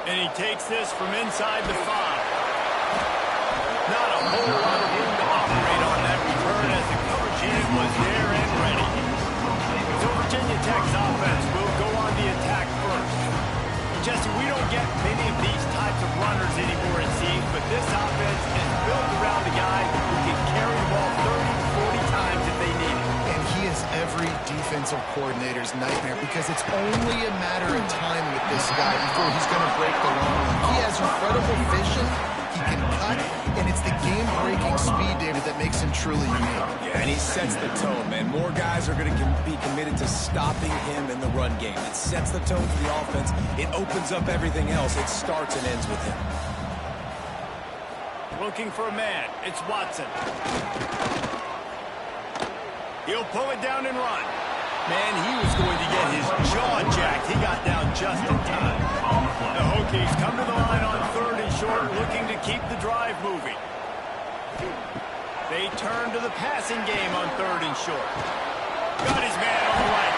And he takes this from inside the 5. Not a whole lot of room to operate on that return as the coverage unit was there and ready. So Virginia Tech's offense will go on the attack first. Jesse, we don't get many of these types of runners anymore, it seems, but this offense is built around a guy who can carry the ball 30, 40 times if they need it. And he is every defensive coordinator's nightmare because it's only a matter of time with this guy before he's going to break the long run. He has incredible vision, he can cut, and it's the game-breaking speed, David, that makes him truly unique. Yeah, and he sets the tone, man. More guys are going to be committed to stopping him in the run game. It sets the tone for the offense. It opens up everything else. It starts and ends with him. Looking for a man. It's Watson. He'll pull it down and run. Man, he was going to get his jaw jacked. He got down just in time. The Hokies come to the line on 3rd and short, looking to keep the drive moving. They turn to the passing game on 3rd and short. Got his man on the right.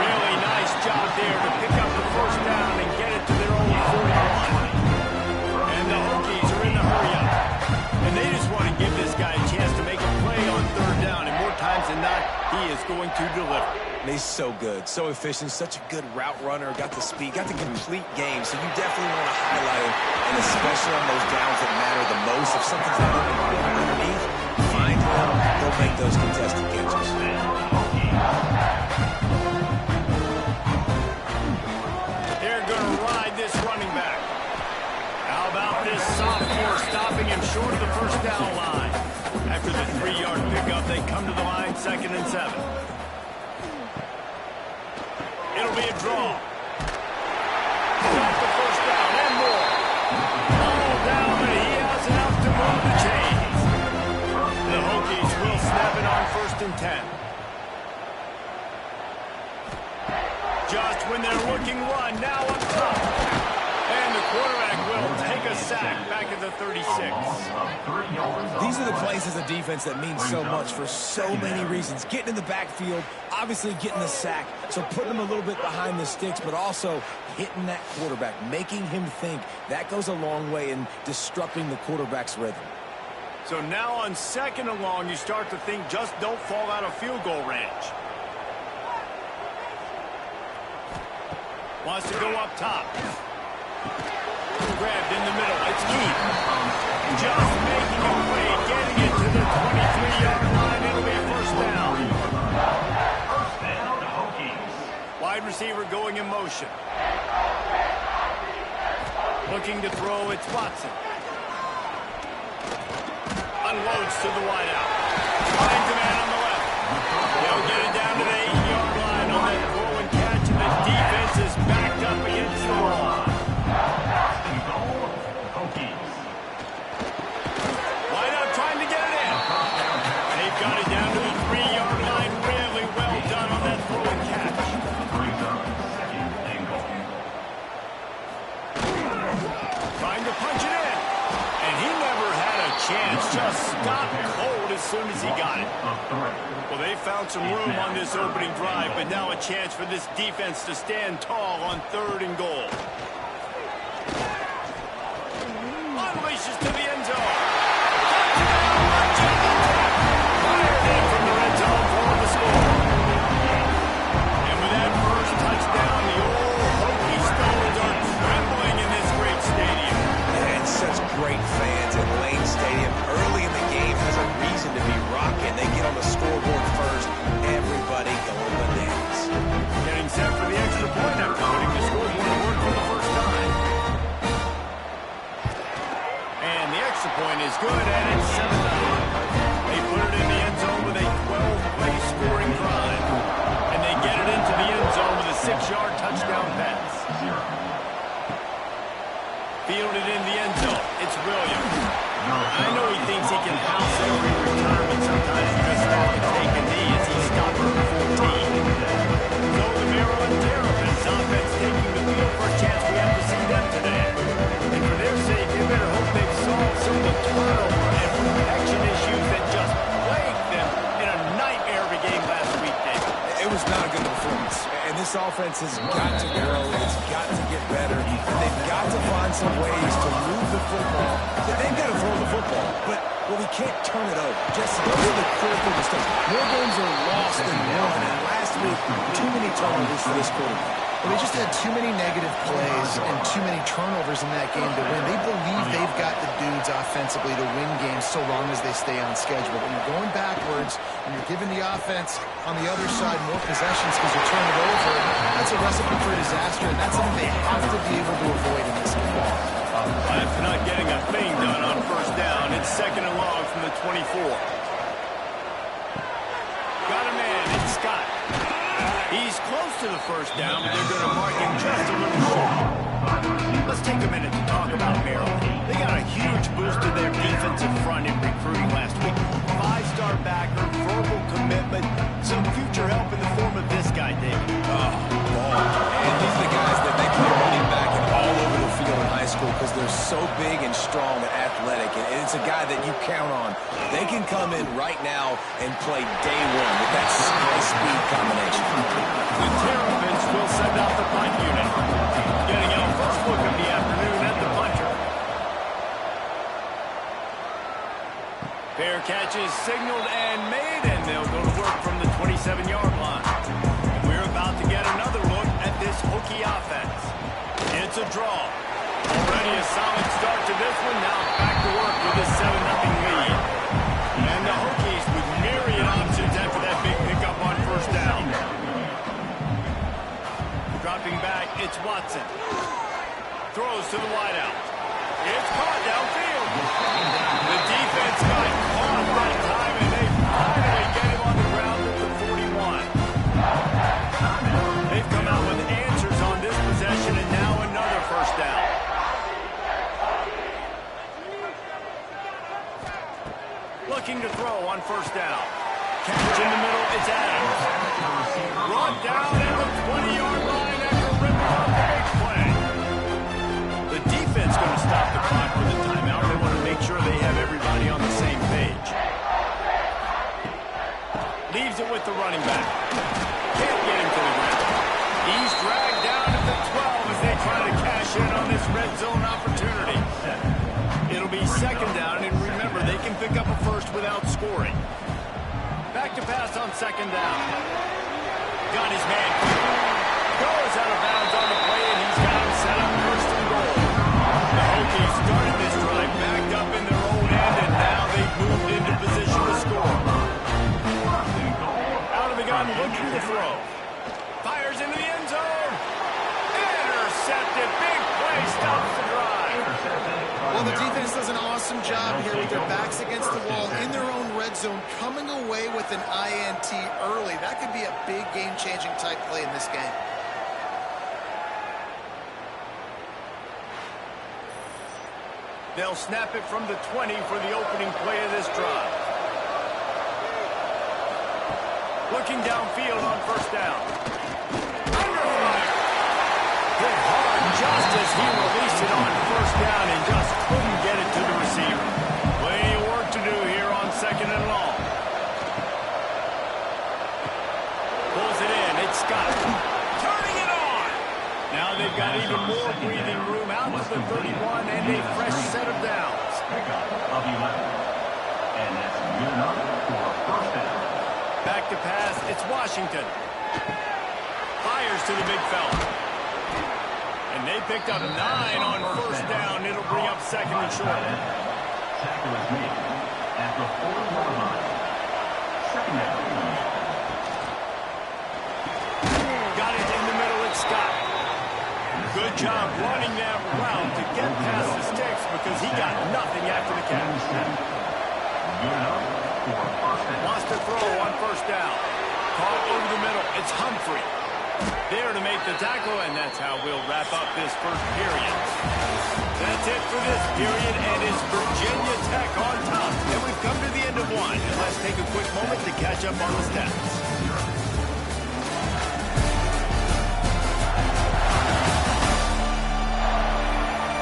Really nice job there to pick up the first down and get it to their own 41. And the Hokies are in the hurry-up. And they just want to give this guy a chance to make a play on 3rd down. And more times than not, he is going to deliver. And he's so good, so efficient, such a good route runner, got the speed, got the complete game. So you definitely want to highlight him, and especially on those downs that matter the most. If something's not underneath, find him, they'll make those contested catches. They're going to ride this running back. How about this sophomore stopping him short of the first down line? After the 3-yard pickup, they come to the line 2nd and 7. It'll be a draw. Got the first down and more. All down, but he has enough to move the chains. The Hokies will snap it on 1st and 10. Just when they're looking run, now up top. And the quarterback will take a sack back at the 36. These are the plays as a defense that mean so much for so many reasons. Getting in the backfield, obviously getting the sack, so putting him a little bit behind the sticks, but also hitting that quarterback, making him think. That goes a long way in disrupting the quarterback's rhythm. So now on 2nd and long, you start to think just don't fall out of field goal range. Wants to go up top. Grabbed in the middle. It's Keith. Just making a play, getting it to the 23-yard line. It'll be a first down. Wide receiver going in motion. Looking to throw, it's Watson. Unloads to the wideout. Finds a man on the left. They'll get it down to the 8-yard line on that throw and catch, and the defense is backed up against the wall. Wideout trying to get it in. They've got it down to the 3-yard line. Really well done on that throw and catch. Trying to punch it in. And he never had a chance. Just stopped cold as soon as he got it. Well, they found some room on this opening drive, but now a chance for this defense to stand tall on 3rd and goal. Unleashes to the end zone. Fired in from the red zone for the score. And with that first touchdown, the old Hokie Stones are trembling in this great stadium. And such great fans in Lane Stadium. Early in the game has a reason to be rocking. They get on the scoreboard first. Everybody going bananas. Getting set for the extra point after putting the scoreboard to work for the first time. And the extra point is good, and it's 7-0. They put it in the end zone with a 12-play scoring drive. And they get it into the end zone with a 6-yard touchdown pass. Fielded in the end zone. It's Williams. I know he thinks he can house it over in retirement. Sometimes he just stop and take a knee as he stopped for 14. So the Maryland Terrapins offense taking the field for a chance. We have to see them today. And for their sake, they better hope they've solved some of the turnover and protection issues that just plagued them in a nightmare of a game last week, David. It was not a good performance. And this offense has got to grow. It's got to get better. And they've got to find find some ways to move the football. They've got to throw the football, but we can't turn it over. Just those are the critical mistakes. More games are lost than won, and last week, too many turnovers for this quarterback. Well, they just had too many negative plays and too many turnovers in that game to win. They believe they've got the dudes offensively to win games so long as they stay on schedule. When you're going backwards and you're giving the offense on the other side more possessions because you turn it over, that's a recipe for disaster, and that's something they have to be able to avoid in this game. After not getting a thing done on first down, it's second and long from the 24. Got a man, it's Scott. He's close to the first down, but they're going to mark him just a little short. Let's take a minute to talk about Maryland. They got a huge boost to their defensive front in recruiting last week. Five-star backer, verbal commitment, some future help in the form of this guy, David. Ball. And these are the guys that they play running back and all over the field in high school because they're so big and strong and athletic. And it's a guy that you count on. They can come in right now and play day one with that high-speed combination. The Terrapins will send out the punt unit. Getting out first look of the afternoon at the punter. Fair catch is signaled and made, and they'll go to work from the 27-yard line. And we're about to get another look at this Hokie offense. It's a draw. Already a solid start to this one. Now back to work with a 7-0 lead. And the Hokies with myriad options after that big pickup on first down. Dropping back, it's Watson. Throws to the wideout. It's caught downfield. The defense got caught that time, and they finally get him on the ground at the 41. They've come out with answers on this possession, and now another first down. Looking to throw on first down. Catch in the middle, it's Adams. Brought down at the 20-yard line after ripping off the big play. The defense going to stop the clock with a timeout. They want to make sure they have everybody on the same page. Leaves it with the running back. Can't get him to the ground. He's dragged down at the 12 as they try to cash in on this red zone opportunity. It'll be second down, and remember, they can pick up a first without scoring. Back to pass on second down. Got his man. Goes out of bounds on the play, and he's got him set up first and goal. The Hokies started this drive backed up in their own end, and now they've moved into position to score. Out of the gun, looking to throw. Fires into the end zone. Intercepted. Big play stops the drive. Well, the defense does an awesome job here with their backs against the wall in their own red zone, coming away with an INT early. That could be a big game-changing type play in this game. They'll snap it from the 20 for the opening play of this drive. Looking downfield on first down. Under fire. Hit hard just as he released it on first down and just couldn't get it to the receiver. Plenty of work to do here on second and long. Pulls it in. It's Scott. Turning it on. Now they've got even more breathing room out to the 31 and a fresh set of downs. Pickup of 11. And that's good enough for a first down. Back to pass. It's Washington. Fires to the big fella. And they picked up 9 on first down. It'll bring up second and short. Tackle is made at the 4-yard line. Second down. Got it in the middle. It's Scott. Good job running that route to get past the sticks because he got nothing after the catch. Good enough for a first down. Wants to throw on first down. Caught over the middle. It's Humphrey. There to make the tackle, and that's how we'll wrap up this first period. That's it for this period, and it's Virginia Tech on top. And we've come to the end of one. And let's take a quick moment to catch up on the stats.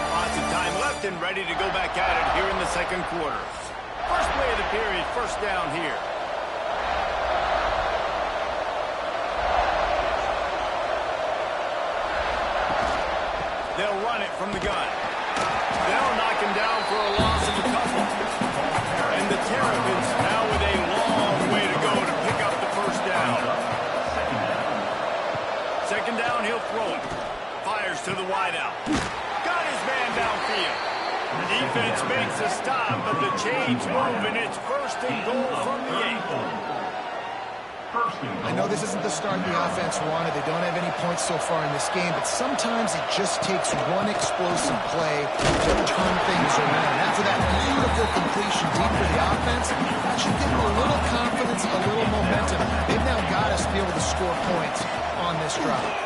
Lots of time left and ready to go back at it here in the second quarter. First play of the period, first down here. They'll run it from the gun. They'll knock him down for a loss of a couple. And the Terrapins now with a long way to go to pick up the first down. Second down, he'll throw it. Fires to the wideout. Got his man downfield. The defense makes a stop, but the chains move, and it's first and goal from the 8. I know this isn't the start the offense wanted. They don't have any points so far in this game, but sometimes it just takes one explosive play to turn things around. After that beautiful completion deep for the offense, that should give them a little confidence, a little momentum. They've now got us to be able to score points on this drive.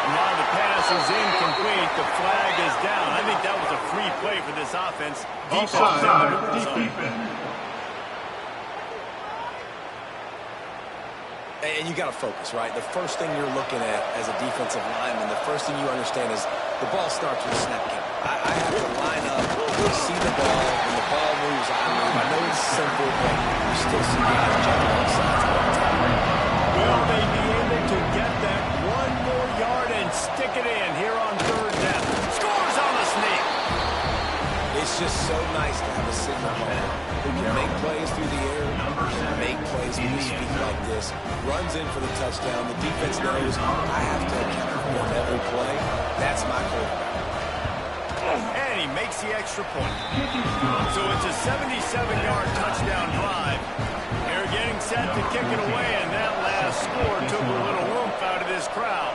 Now the pass is incomplete. The flag is down. I think that was a free play for this offense. Defense. And you got to focus, right? The first thing you're looking at as a defensive lineman, the first thing you understand is the ball starts with a snap count. I have to line up, see the ball. When the ball moves, I move. I know it's simple, but you still see guys jumping on sides all the time. Will they be able to get that one more yard and stick it in here on third down? Scores on the sneak. It's just so nice to have a signal man who can make plays through the air, make plays with his feet like this, runs in for the touchdown. The defense knows I have to account for him every play. That's my quarterback. And he makes the extra point. So it's a 77-yard touchdown drive. They're getting set to kick it away, and that last score took a little oomph out of this crowd.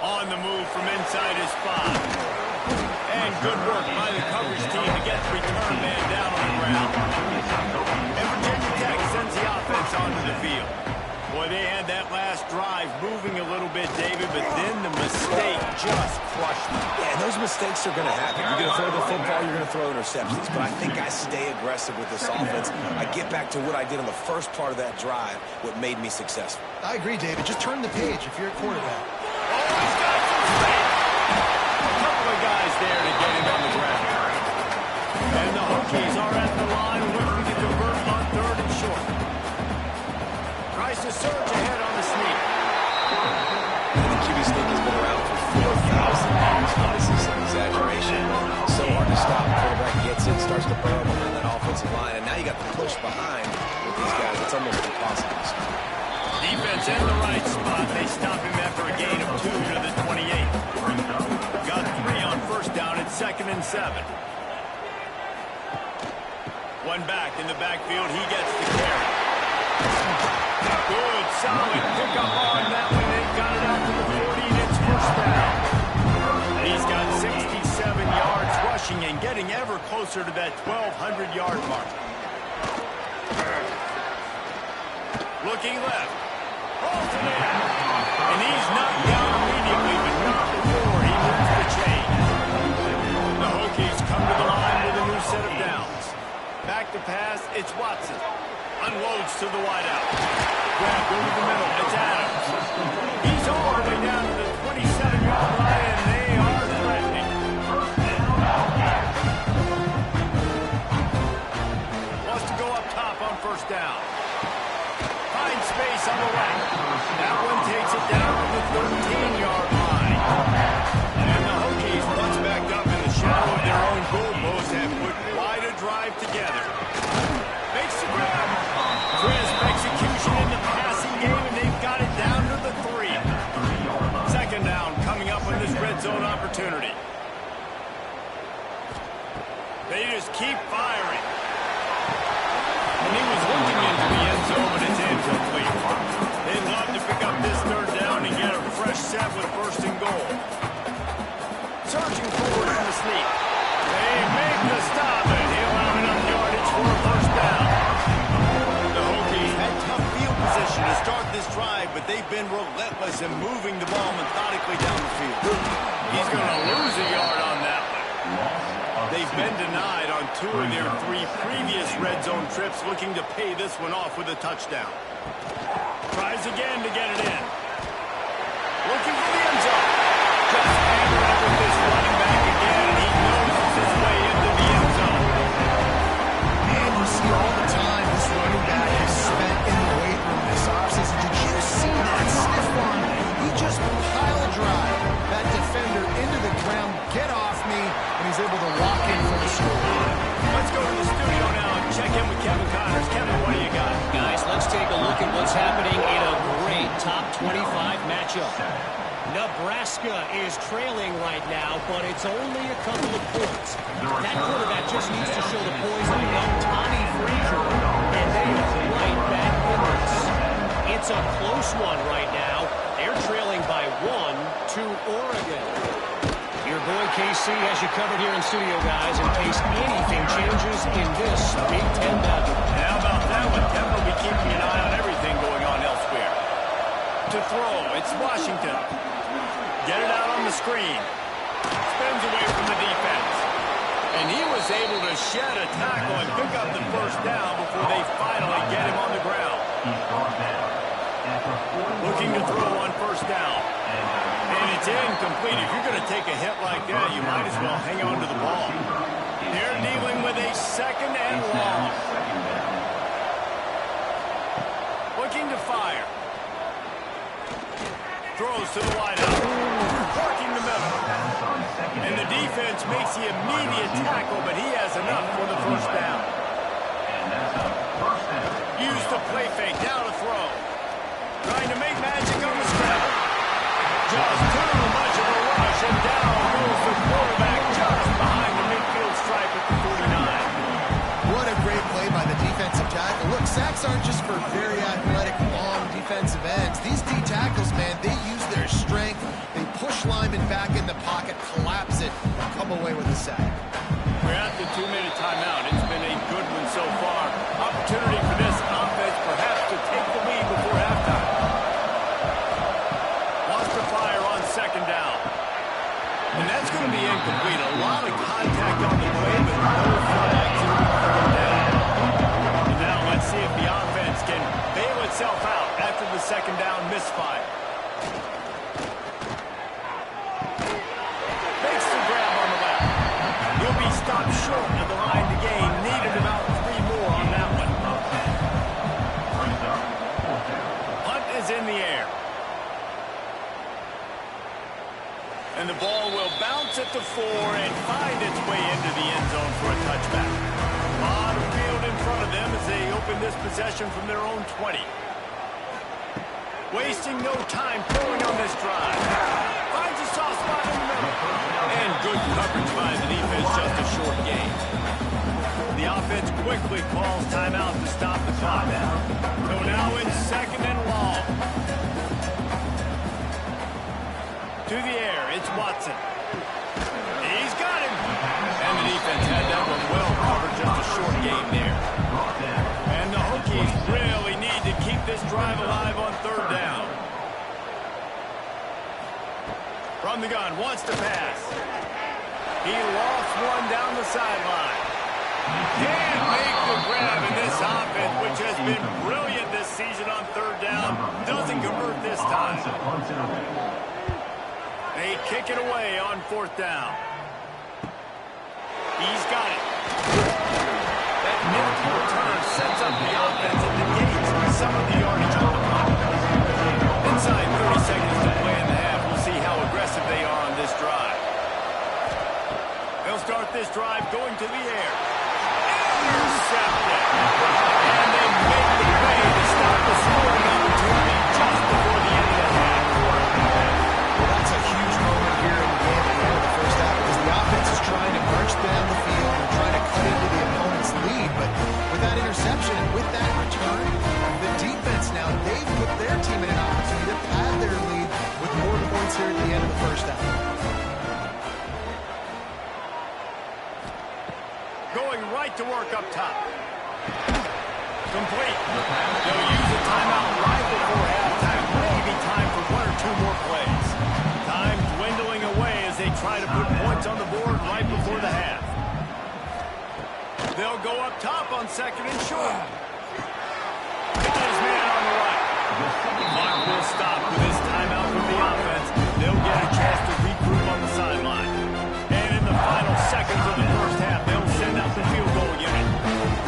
On the move from inside his 5. And good work by the coverage team to get the return man down on the ground. And Virginia Tech sends the offense onto the field. Boy, they had that last drive moving a little bit, David, but then the mistake just crushed them. Yeah, and those mistakes are going to happen. You're going to throw the football, you're going to throw interceptions. But I think I stay aggressive with this offense. I get back to what I did on the first part of that drive, what made me successful. I agree, David. Just turn the page if you're a quarterback. Oh, he's got some space. A couple of guys there to get him on the ground. And the Hokies are at the line looking to convert on third and short. Tries to surge ahead on the sneak. The QB sneak has been around for 4,000 years. This is an exaggeration. So hard to stop. The quarterback gets it, starts to burrow behind that offensive line, and now you got the push behind with these guys. It's almost impossible. Defense in the right spot. They stop him after a gain of 2 to the 28. Got 3 on first down at 2nd and 7. One back in the backfield. He gets the carry. Good, solid pickup on that one. They got it out to the 40, and it's first down. He's got 67 yards rushing and getting ever closer to that 1,200-yard mark. Looking left. Alternator. And he's knocked down immediately, but not before he moves the chain. The Hokies come to the line with a new set of downs. Back to pass, it's Watson. Unloads to the wideout. Grab over the middle, it's Adams. He's all the way down to the 27-yard line, and they are threatening. Wants to go up top on first down. Finds space on the right. That one takes it down to the 13-yard line. And the Hokies, once backed up in the shadow of their own goalpost, have put quite a drive together. Makes the grab. Crisp execution in the passing game, and they've got it down to the 3. Second down coming up on this red zone opportunity. They just keep firing. And he was looking into the end zone, but it's incomplete. They'd love to pick up this third down and get a fresh set with first and goal. Surging forward on the sneak. They make the stop, and he'll have enough yardage for a first down. The Hokies had tough field position to start this drive, but they've been relentless in moving the ball methodically down the field. He's going to lose a yard on that one. They've been denied on 2 of their 3 previous red zone trips, looking to pay this one off with a touchdown. Tries again to get it in. Looking for the end zone. Just hanging out with this running back again, and he noses his way into the end zone. And you see all the time this running back has spent in the weight room this offseason. Did you see that stiff arm? He just pile drive that defender into the ground, 25 matchup. Nebraska is trailing right now, but it's only a couple of points. That quarterback just needs to show the poise of young Tommy Frazier, and they are right back in this. It's a close one right now. They're trailing by 1 to Oregon. Your boy KC has you covered here in studio, guys, in case anything changes in this Big Ten battle. How about that one? Kevin will be keeping an eye on everything going on elsewhere. To throw, it's Washington. Get it out on the screen. Spins away from the defense. And he was able to shed a tackle and pick up the first down before they finally get him on the ground. Looking to throw on first down. And it's incomplete. If you're going to take a hit like that, you might as well hang on to the ball. They're dealing with a second and long. Looking to fire. Throws to the wideout. Working the middle. And the defense makes the immediate tackle, but he has enough for the first down. Use the play fake. Now to throw. Trying to make magic on the scramble. Just too much of a rush, and down goes the quarterback just behind the midfield stripe at the 49. What a great play by the defensive tackle. Look, sacks aren't just for very athletic, long defensive ends. These D tackles, man, they use their strength. They push linemen back in the pocket, collapse it, come away with a sack. We're at the 2-minute timeout. It's been a good one so far. Opportunity for this offense perhaps to take the lead before halftime. Wants to fire on second down. And that's going to be incomplete. A lot of contact on the play, but no flags and third down. And now let's see if the offense can bail itself out after the second down misfire. Makes the grab on the left. He'll be stopped short of the line to gain. Needed about 3 more on that one. Punt is in the air. And the ball will bounce at the 4 and find its way into the end zone for a touchback. A lot of field in front of them as they open this possession from their own 20. Wasting no time throwing on this drive. Finds a soft spot in the middle. And good coverage by the defense, just a short gain. The offense quickly calls timeout to stop the clock. So now it's second and long. To the air, it's Watson. He's got him. And the defense had that one well covered, just a short game there. And the Hokies really need to keep this drive alive on third down. From the gun, wants to pass. He lost one down the sideline. Can't make the grab in this offense, which has been brilliant this season on third down. Doesn't convert this time. They kick it away on fourth down. He's got it. That nifty return sets up the offense and negates some of the yardage on the clock. Inside 30 seconds to play in the half. We'll see how aggressive they are on this drive. They'll start this drive going to the air. Intercepted. And they make the play to stop the scoring opportunity just before the end of the half. That's a huge moment here in the game at the end of the first half because the offense is trying to march down the field and trying to cut into the opponent's lead. But with that interception and with that return, the defense now, they've put their team in an opportunity to pad their lead with more points here at the end of the first half. Going right to work up top. Complete. They'll use a timeout right before halftime. Maybe time for 1 or 2 more plays. Time dwindling away as they try to put points on the board right before the half. They'll go up top on second and short. Got his man on the right. Clock will stop with this timeout from the offense. They'll get a chance to regroup on the sideline. And in the final seconds of the first half, they'll send out the field goal unit.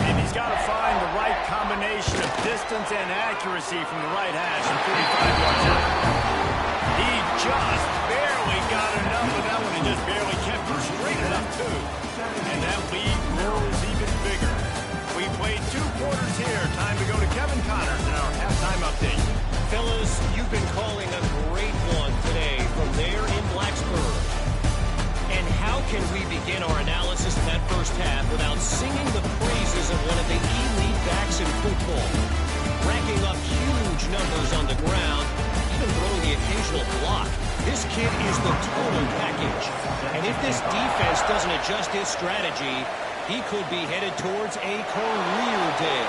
And he's got to find the right combination of distance and accuracy from the right hash and 45 yards out. He just barely got enough of that one and just barely kept it straight enough, too. And that lead grows even bigger. We played 2 quarters here. Time to go to Kevin Connors in our halftime update. Fellas, you've been called first half without singing the praises of one of the elite backs in football. Racking up huge numbers on the ground, even throwing the occasional block. This kid is the total package. And if this defense doesn't adjust its strategy, he could be headed towards a career day.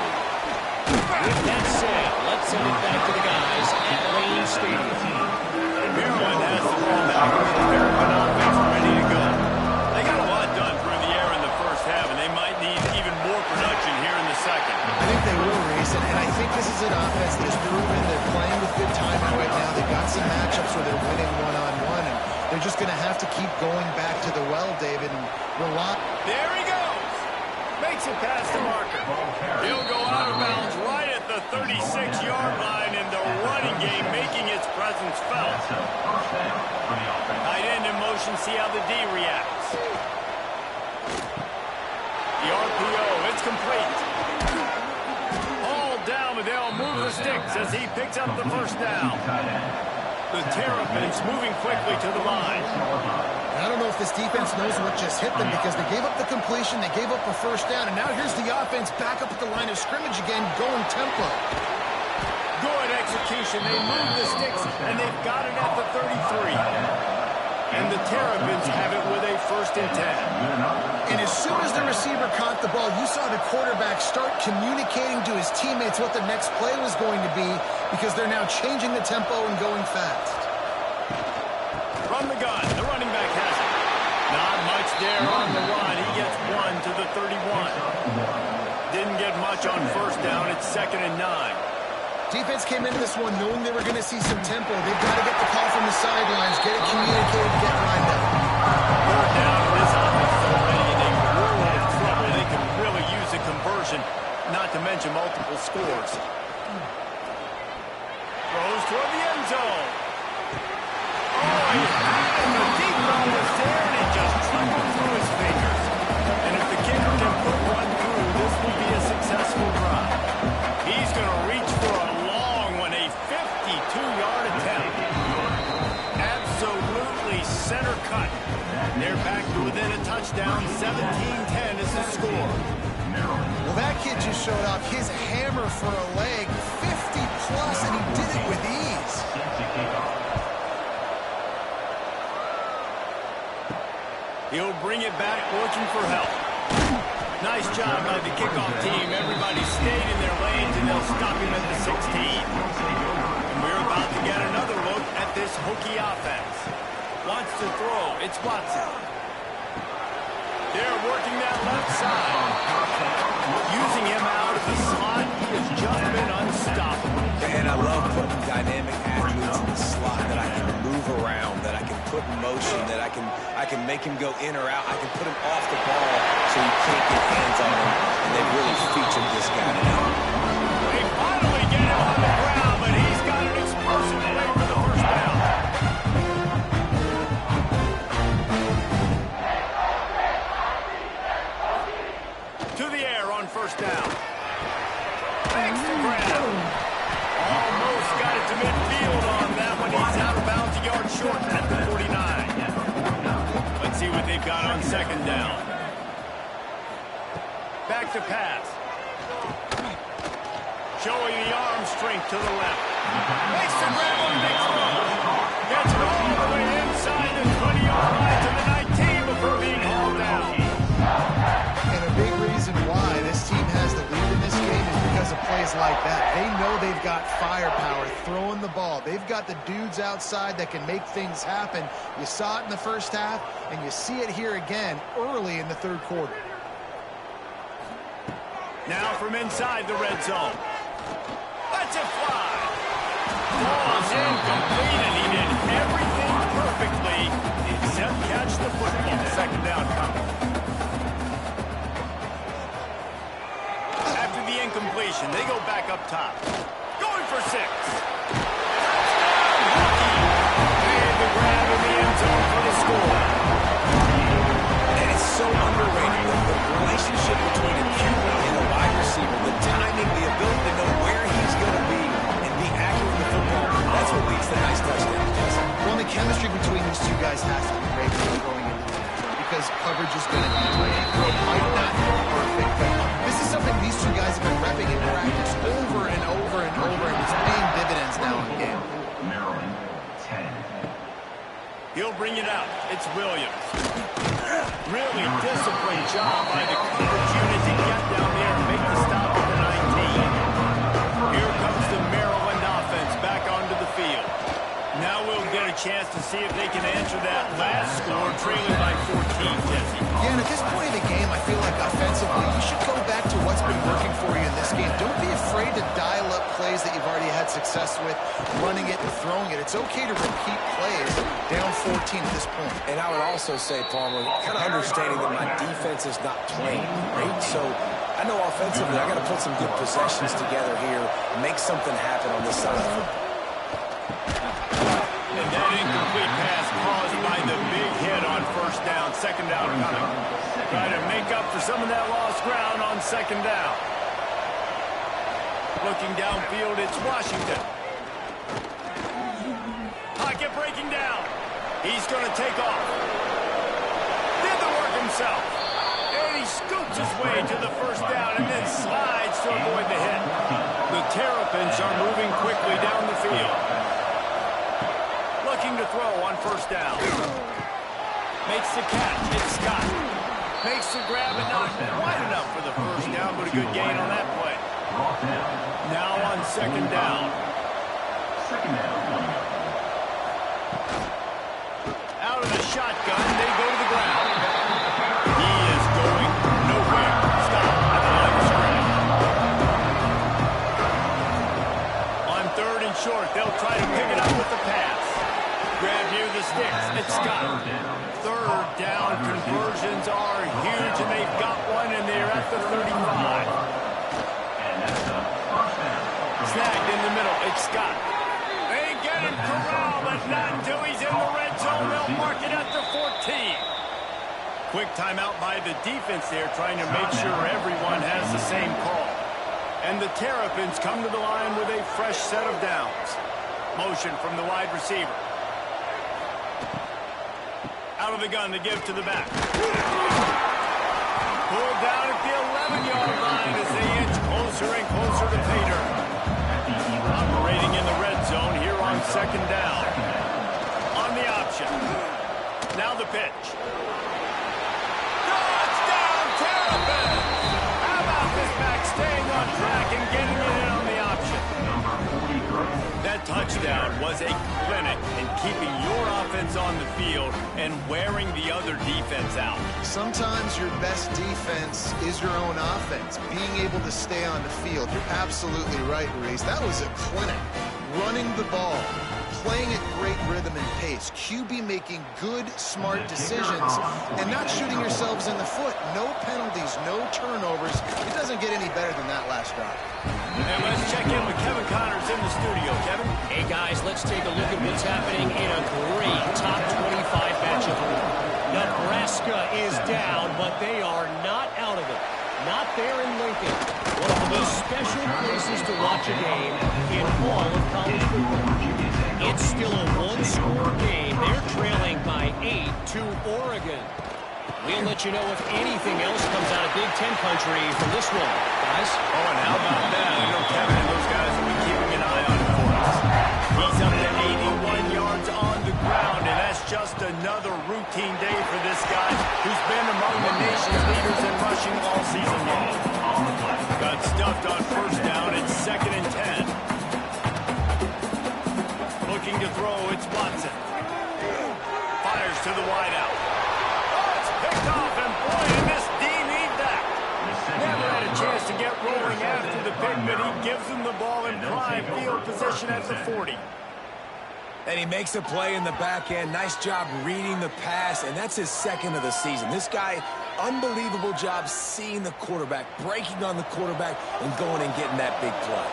With that said, let's send it back to the guys at Lane Stadium. Maryland has the ball now. American offense ready to go. They got a lot done through the air in the first half, and they might need even more production here in the second. I think they will, Reese, and I think this is an offense that has proven they're playing with good timing right now. They've got some matchups where they're winning one-on-one, and they're just going to have to keep going back to the well, David, and rely. There he goes. Makes it past the marker. He'll go out of bounds right at the 36-yard line, and the running game making its presence felt. Tight end in motion, see how the D reacts. The RPO, it's complete. All down, but they'll move the sticks as he picks up the first down. The Terrapins moving quickly to the line. I don't know if this defense knows what just hit them because they gave up the completion, they gave up a first down, and now here's the offense back up at the line of scrimmage again, going tempo. Good execution. They move the sticks, and they've got it at the 33. And the Terrapins have it with a 1st and 10. And as soon as the receiver caught the ball, you saw the quarterback start communicating to his teammates what the next play was going to be because they're now changing the tempo and going fast. From the gun, the running back has it. Not much there on the run. He gets 1 to the 31. Didn't get much on first down. It's 2nd and 9. Defense came into this one knowing they were going to see some tempo. They've got to get the call from the sidelines, get it communicated, get lined up. Third down in this offense is already in a world of trouble. They can really use a conversion, not to mention multiple scores. Throws toward the end zone. Oh, he had it. The deep ball was there, and it just trickled through his fingers. And if the kicker can put one through, this will be a successful drive. He's going to reach for a long one, a 52-yard attempt. Absolutely center cut. They're back to within a touchdown. 17-10 is the score. Well, that kid just showed off his hammer for a leg, 50-plus, and he did it with ease. He'll bring it back, looking for help. Nice job by the kickoff team. Everybody stayed in their lanes, and they'll stop him at the 16. And we're about to get another look at this Hokie offense. Wants to throw. It's Watson. They're working that left side. Using him out of the slot, he has just been unstoppable. And I love putting dynamic athletes in the slot that I can move around, that I can put in motion, that I can make him go in or out. I can put him off the ball so you can't get hands on him. And they really featured this guy now. They finally get him on the ground, but he's got an explosive play for the first down. To the air on first down. Extra grab. Almost got it to midfield on that one. He's out of bounds, a yard short at the 49. Let's see what they've got on second down. Back to pass. Showing the arm strength to the left. Makes the grab on the next one. Gets it all the way inside the 20-yard line to the 19 before being hauled down. And a big reason why this team has the lead in this game is because of plays like that. They know they've got firepower throwing the ball. They've got the dudes outside that can make things happen. You saw it in the first half, and you see it here again early in the third quarter. Now from inside the red zone. Let's it fly. Ball's incomplete, and he did everything perfectly except catch the football. Second down coming. After the incompletion, they go back up top. Going for 6. Touchdown, Hokie. Made the grab in the end zone for the score. And it's so underrated, the relationship between a QB and a wide receiver, the timing, the ability to know where he's going to be and be accurate with the football, that's what leads to nice touchdowns, Jesse. Well, the chemistry between these two guys has to be great when they're going into the end zone because coverage is going to be great. Might not He'll bring it out. It's Williams. Really disciplined job by the coverage unit to get down there and make the stop at the 19. Here comes the Maryland offense back onto the field. Now we'll get a chance to see if they can answer that last score, trailing by 14, Jesse. Yeah, and at this point in the game, I feel like offensively, you should go back to what's been working for you in this game. Don't be afraid to dial up plays that you've already had success with, running it and throwing it. It's okay to repeat plays down 14 at this point. And I would also say, Palmer, kind of understanding that my defense is not playing great. So I know offensively I got to put some good possessions together here, make something happen on this side of the football. And that incomplete pass caused by the big hit on first down. Second down coming. Try to make up for some of that lost ground on second down. Looking downfield, it's Washington. Pocket breaking down. He's going to take off. Did the work himself. And he scoops his way to the first down and then slides to avoid the hit. The Terrapins are moving quickly down the field. Looking to throw on first down. Makes the catch. It's Scott. Makes the grab and not quite enough for the first down, but a good gain on that play. Now on second down. Out of the shotgun, they go to the ground. He is going nowhere. Stop at the line of scrimmage. On third and short, they'll try to pick it up with the pass. Grab near the sticks. It's Scott. Third down conversions are huge, and they've got one, and they're at the 35. Snagged in the middle. It's Scott. They get him corralled, but not until he's in the red zone. They'll mark it at the 14. Quick timeout by the defense there, trying to make sure everyone has the same call. And the Terrapins come to the line with a fresh set of downs. Motion from the wide receiver. Out of the gun to give to the back. Pulled down at the 11-yard line as they inch closer and closer to pay dirt. Operating in the red zone here on second down. On the option. Now the pitch. Touchdown, Terrapins! How about this back staying on track and getting it in on the option? That touchdown was a clinic in keeping your offense on the field and wearing the other defense out. Sometimes your best defense is your own offense, being able to stay on the field. You're absolutely right, Reese. That was a clinic. Running the ball, playing at great rhythm and pace, QB making good, smart decisions, and not shooting yourselves in the foot. No penalties, no turnovers. It doesn't get any better than that last drive. And let's check in with Kevin Connors in the studio. Kevin? Hey, guys, let's take a look at what's happening in a great top 25 matchup. Nebraska is down, but they are not out of it. Not there in Lincoln. One of the most special places to watch a game in all of college football. It's still a one-score game. They're trailing by 8 to Oregon. We'll let you know if anything else comes out of Big Ten country from this one, guys. Oh, and how about that? I know Kevin and those guys will be keeping an eye on it for us. He's up to 81 yards on the ground, and that's just another routine day for this guy who's been among the nation's leaders in rushing all season long. Got stuffed on first down. It's 2nd and 10. Looking to throw, it's Watson. Fires to the wideout. Oh, it's picked off, and boy, did this D need that. Never had a chance to get rolling after the pick, but he gives him the ball in prime field position at the 40. And he makes a play in the back end. Nice job reading the pass, and that's his second of the season. This guy, unbelievable job seeing the quarterback, breaking on the quarterback, and going and getting that big play.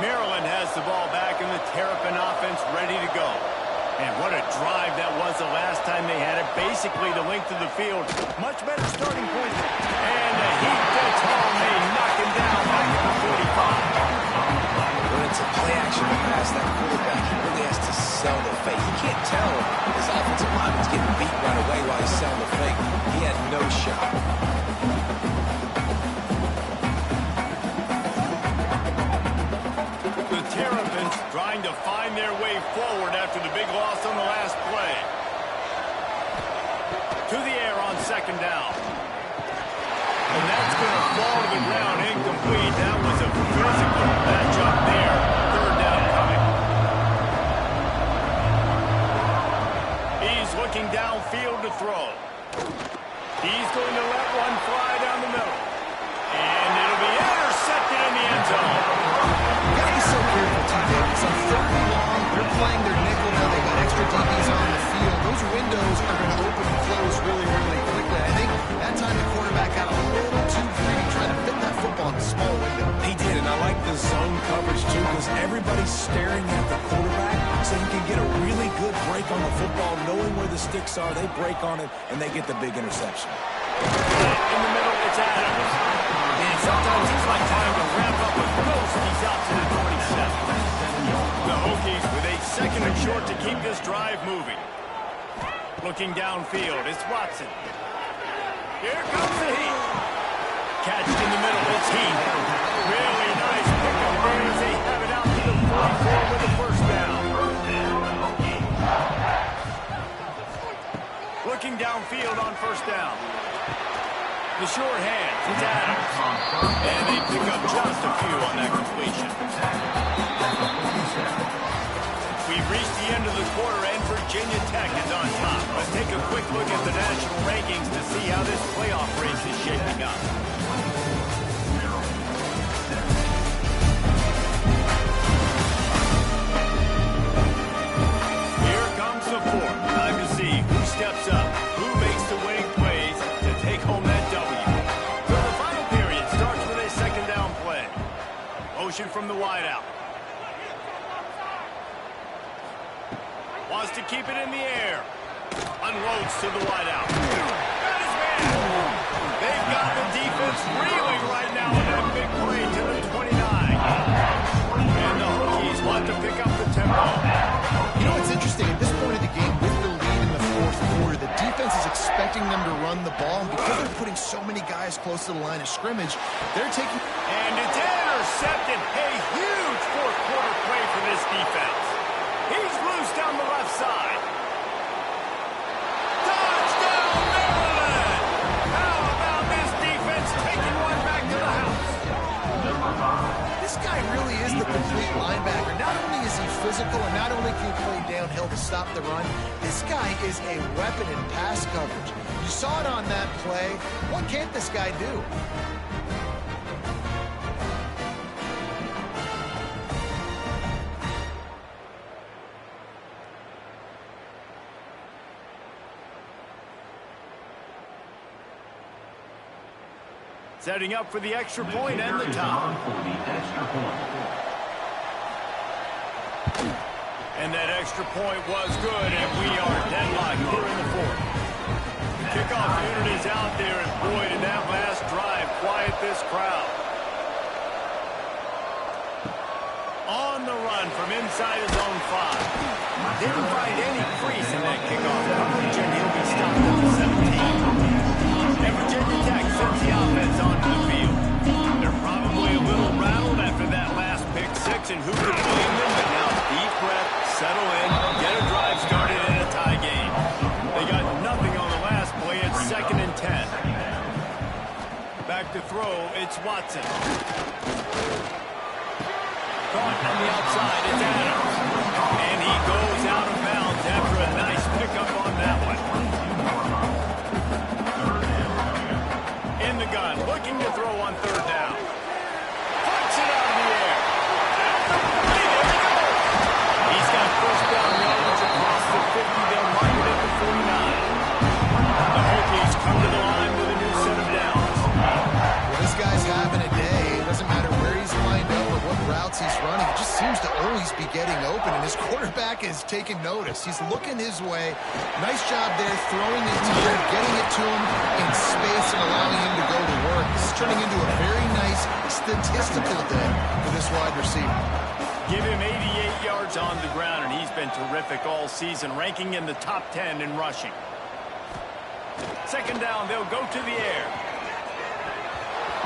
Maryland has the ball back, and the Terrapin offense ready to go. And what a drive that was the last time they had it. Basically the length of the field. Much better starting point. And a heat gets home. They knock him down back at the 45. When it's a play-action pass, that quarterback really has to sell the fake. You can't tell his offensive lineman's getting beat right away while he's selling the fake. He had no shot. The Terrapins trying to find their way forward after the big loss on the last play. To the air on second down. And that's going to fall to the ground incomplete. That was a physical matchup there. Third down coming. He's looking downfield to throw. He's going to let one fly down the middle. And it'll be intercepted in the end zone. You got to be so careful, T. Davis. On third and long, they're playing their nickel now. They got extra DBs on the field. Those windows are going to open and close really, really quickly. I think that time the quarterback got a little too greedy trying to fit that football in a small window. He did, and I like the zone coverage, too, because everybody's staring at the quarterback, so you can get a really good break on the football, knowing where the sticks are. They break on it, and they get the big interception. In the middle, it's Adams. And sometimes he's like trying to ramp up a ghost. He's out to the 27. The Hokies with a second and short to keep this drive moving. Looking downfield, it's Watson. Here comes the heat. Catched in the middle, it's Heat. Really nice pickup there as they have it out to the 44 with the first down. Looking downfield on first down. The short hand, it's Adams. And they pick up just a few on that completion. We've reached the end of the quarter, and Virginia Tech is on top. Let's take a quick look at the national rankings to see how this playoff race is shaping up. Here comes the fourth. Time to see who steps up, who makes the winning plays to take home that W. So the final period starts with a second down play. Motion from the wideout. Wants to keep it in the air. Unloads to the wideout. That is man. They've got the defense reeling right now in that big play to the 29. And the Hokies want to pick up the tempo. You know, it's interesting. At this point of the game, with the lead in the fourth quarter, the defense is expecting them to run the ball. And because they're putting so many guys close to the line of scrimmage, they're taking... And it's intercepted. A huge fourth quarter play for this defense. He's loose down the left side. Touchdown, Maryland! How about this defense taking one back to the house? This guy really is the complete linebacker. Not only is he physical, and not only can he play downhill to stop the run, this guy is a weapon in pass coverage. You saw it on that play. What can't this guy do? Setting up for the extra point and the top. And that extra point was good, and we are deadlocked here in the fourth. Kickoff unit is out there, and boy, did that last drive quiet this crowd. On the run from inside his own 5. Didn't find any crease in that kickoff coverage, and he'll be stopped at the 17. And Virginia Tech sends the offense onto the field. They're probably a little rattled after that last pick 6, and who could blame them? But now deep breath, settle in, get a drive started in a tie game. They got nothing on the last play. It's 2nd and 10. Back to throw, it's Watson. Caught on the outside, it's Adams. And he goes out of bounds after a nice pickup on that one. In the gun, looking to throw on third down. Puts it out of the air. There they go. He's got first down yardage across the 50. They'll mark it at the 49. The Hokies come to the line with a new set of downs. Well, this guy's having a day. It doesn't matter where he's lined up or what routes he's running. He just seems to always be getting open, and his quarterback is taking notice. He's looking his way. Nice job there, throwing it to him, getting it to him in space and allowing him to go to work. This is turning into a very nice statistical day for this wide receiver. Give him 88 yards on the ground, and he's been terrific all season, ranking in the top 10 in rushing. Second down, they'll go to the air.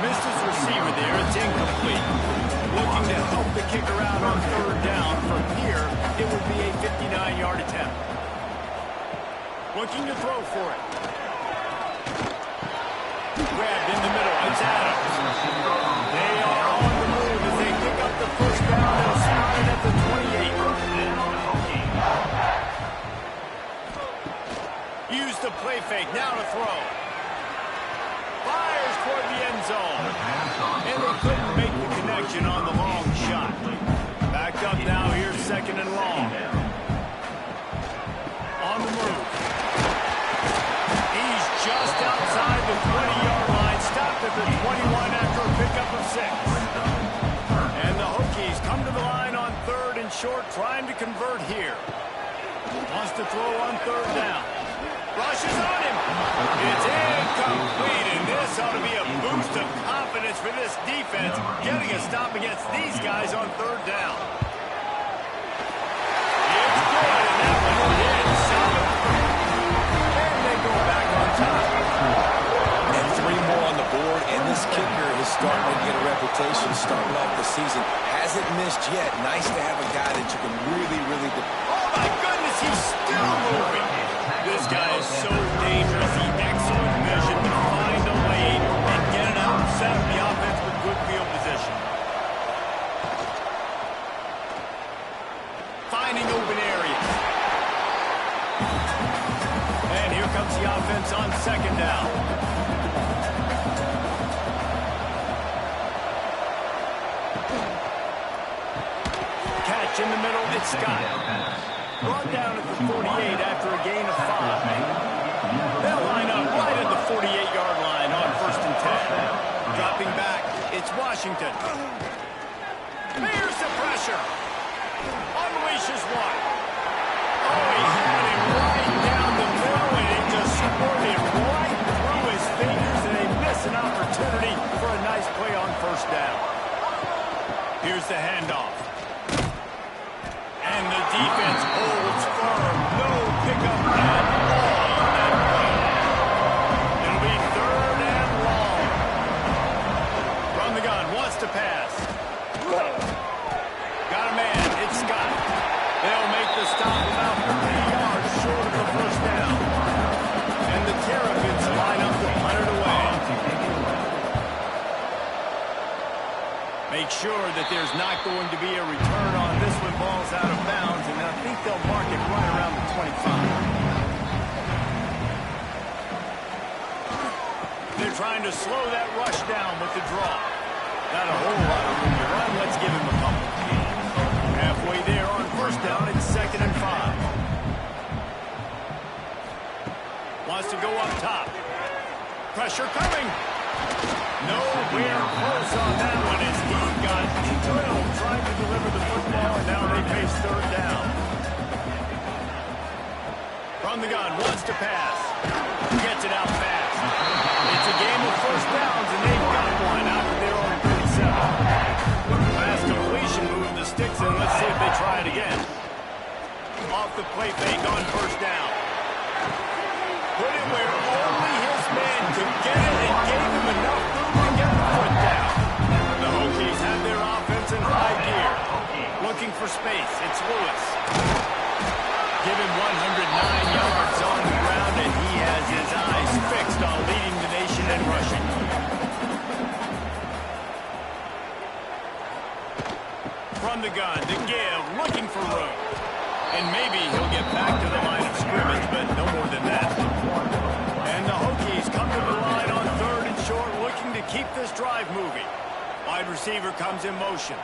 Missed his receiver there. It's incomplete. Looking to help the kicker out on third down. From here, it would be a 59-yard attempt. Looking to throw for it. Grabbed in the middle. It's Adams. They are on the move as they pick up the first down. They'll start it at the 28. Use the play fake. Now to throw. Fires toward the end zone. And they couldn't make the connection on the long shot. Back up now. Here's second and long. On the move. He's just outside the 20-yard line. Stopped at the 21 after a pickup of 6. And the Hokies come to the line on third and short, trying to convert here. Wants to throw on third down. Rushes on him. It's incomplete, and this ought to be a boost of confidence for this defense, getting a stop against these guys on third down. It's good, and that one hits. And they go back on top. And 3 more on the board, and this kicker is starting to get a reputation starting off the season. Hasn't missed yet. Nice to have a guy that you can really oh, my goodness, he's still moving. This guy is so dangerous. He excellent vision to find a lane and get it out and set up the offense with good field position. Finding open areas. And here comes the offense on second down. Catch in the middle, it's Scott. Brought down at the 48 after a gain of 5. They'll line up right at the 48-yard line on first and 10. Dropping back, it's Washington. Here's the pressure. Unleashes one. Oh, he had him right down the middle, and he just squirted right through his fingers, and they miss an opportunity for a nice play on first down. Here's the handoff. And the defense holds firm. No pickup at all on that play. It'll be third and long. From the gun, wants to pass. Got a man, it's Scott. They'll make the stop about 3 yards short of the first down. And the Terrapins line up to punt it away. Make sure that there's not going to be a return on this when ball's out of bounds, and I think they'll mark it right around the 25. They're trying to slow that rush down with the draw. Not a whole lot of room to run. Let's give him a couple. Halfway there on first down, it's second and 5. Wants to go up top. Pressure coming. Nowhere close on that one as he got drilled trying to deliver the football, and now they face third down. From the gun, wants to pass. Gets it out fast. It's a game of first downs, and they've got one out of their own 37. Last completion, moving the sticks in. Let's see if they try it again. Off the play fake on first down. Put it where only his man could get it and gave him enough room to get the foot down. The Hokies have their offense in high gear. Looking for space. It's Lewis. Give him 109 yards on the ground, and he has his eyes fixed on leading the nation in rushing. From the gun to give, looking for room. And maybe he'll get back to the line of scrimmage, but no more than that. And the Hokies come to the line on third and short, looking to keep this drive moving. Wide receiver comes in motion.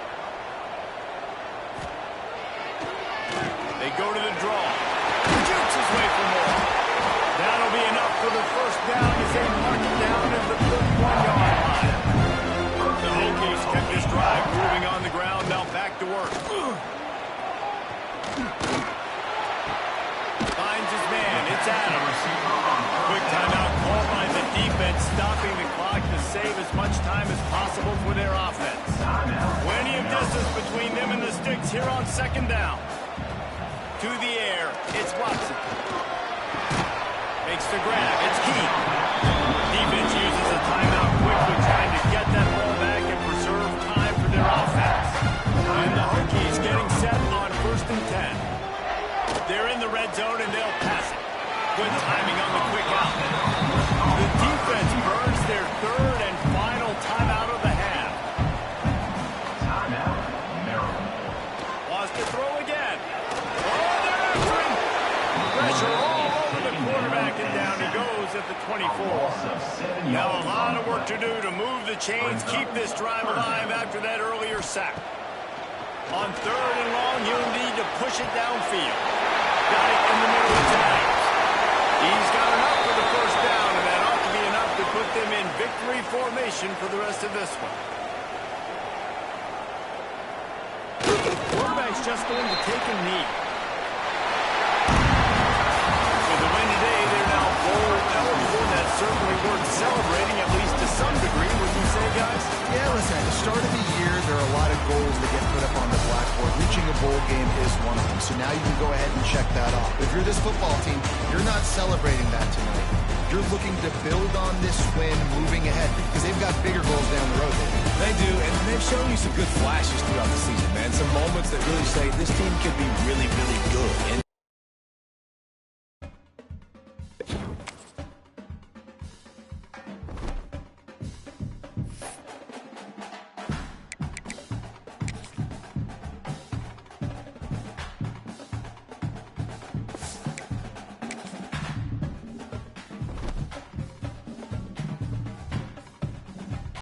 They go to the draw. Jukes his way for more. That'll be enough for the first down as they mark it down at the 31-yard line. The Hokies kept this drive moving on the ground, now back to work. Finds his man. It's Adams. Quick timeout called by the defense, stopping the clock to save as much time as possible for their offense. Plenty of distance between them and the sticks here on second down. To the air, it's Watson. Makes the grab, it's Keith. Defense uses a timeout quickly, trying to get that ball back and preserve time for their offense. And the Hokies getting set on first and 10. They're in the red zone and they'll pass it. Good time. The defense burns their third and final timeout of the half. Timeout, Maryland. Wants to throw again. Oh, they're after him. Pressure all over the quarterback, and down he goes at the 24. Now a lot of work to do to move the chains, keep this drive alive after that earlier sack. On third and long, he'll need to push it downfield. Got it in the middle of time. He's got enough for the first down, and that ought to be enough to put them in victory formation for the rest of this one. The quarterback's just going to take a knee. With the win today, they're now bowl eligible, and that's certainly worth celebrating, at least to some degree, would you say, guys? Yeah, listen, at the start of the year, there are a lot of goals that get put up on the blackboard. Reaching a bowl game is one of them. So now you can go ahead and check that off. If you're this football team, you're not celebrating that tonight. You're looking to build on this win moving ahead because they've got bigger goals down the road. They do, and they've shown you some good flashes throughout the season, man. Some moments that really say this team could be really, really good. And